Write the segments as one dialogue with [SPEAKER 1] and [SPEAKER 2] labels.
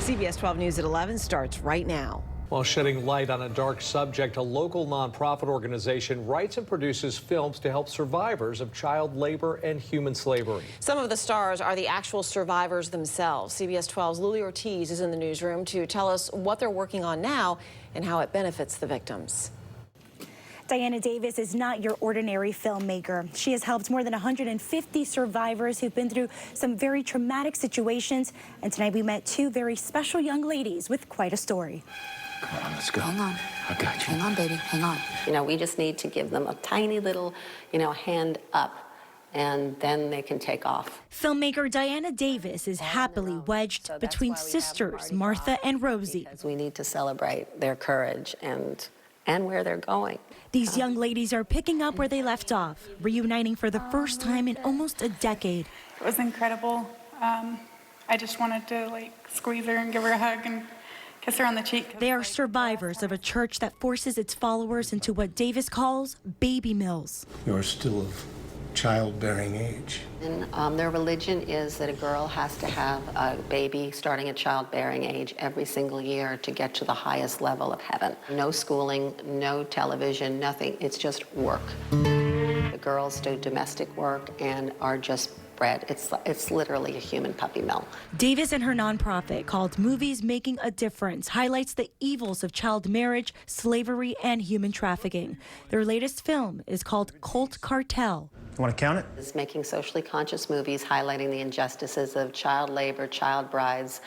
[SPEAKER 1] CBS 12 News at 11 starts right now.
[SPEAKER 2] While shedding light on a dark subject, a local nonprofit organization writes and produces films to help survivors of child labor and human slavery.
[SPEAKER 1] Some of the stars are the actual survivors themselves. CBS 12's Lily Ortiz is in the newsroom to tell us what they're working on now and how it benefits the victims.
[SPEAKER 3] Diana Davis is not your ordinary filmmaker. She has helped more than 150 survivors who've been through some very traumatic situations. And tonight we met two very special young ladies with quite a story.
[SPEAKER 4] Come on, let's go.
[SPEAKER 5] Hang on.
[SPEAKER 4] I got you.
[SPEAKER 5] Hang on, baby. Hang on.
[SPEAKER 6] You know, we just need to give them a tiny little, hand up, and then they can take off.
[SPEAKER 3] Filmmaker Diana Davis is happily wedged between sisters Martha and Rosie.
[SPEAKER 6] Because we need to celebrate their courage and where they're going.
[SPEAKER 3] These young ladies are picking up where they left off, reuniting for the first time in almost a decade.
[SPEAKER 7] It was incredible. I just wanted to squeeze her and give her a hug and kiss her on the cheek.
[SPEAKER 3] They are survivors of a church that forces its followers into what Davis calls baby mills.
[SPEAKER 4] You're still of childbearing age.
[SPEAKER 6] And their religion is that a girl has to have a baby starting at childbearing age every single year to get to the highest level of heaven. No schooling, no television, nothing. It's just work. The girls do domestic work and are just bred. It's literally a human puppy mill.
[SPEAKER 3] Davis and her nonprofit called MoviesMakingADifference highlights the evils of child marriage, slavery, and human trafficking. Their latest film is called Cult Cartel.
[SPEAKER 4] You want to count it?
[SPEAKER 6] It's making socially conscious movies highlighting the injustices of child labor, child brides,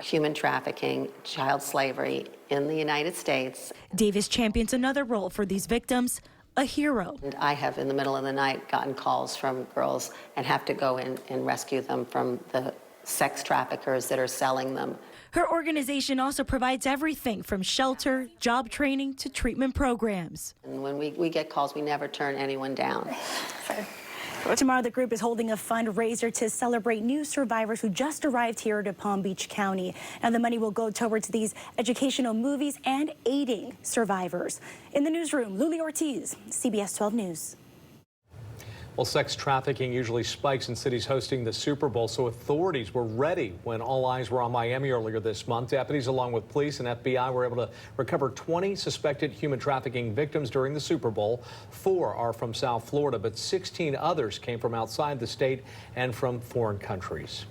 [SPEAKER 6] human trafficking, child slavery in the United States.
[SPEAKER 3] Davis champions another role for these victims, a hero.
[SPEAKER 6] And I have, in the middle of the night, gotten calls from girls and have to go in and rescue them from the sex traffickers that are selling them.
[SPEAKER 3] Her organization also provides everything from shelter, job training, to treatment programs.
[SPEAKER 6] And when we get calls, we never turn anyone down.
[SPEAKER 3] Tomorrow, the group is holding a fundraiser to celebrate new survivors who just arrived here to Palm Beach County. Now, the money will go towards these educational movies and aiding survivors. In the newsroom, Lily Ortiz, CBS 12 News.
[SPEAKER 2] Well, sex trafficking usually spikes in cities hosting the Super Bowl, so authorities were ready when all eyes were on Miami earlier this month. Deputies, along with police and FBI, were able to recover 20 suspected human trafficking victims during the Super Bowl. 4 are from South Florida, but 16 others came from outside the state and from foreign countries.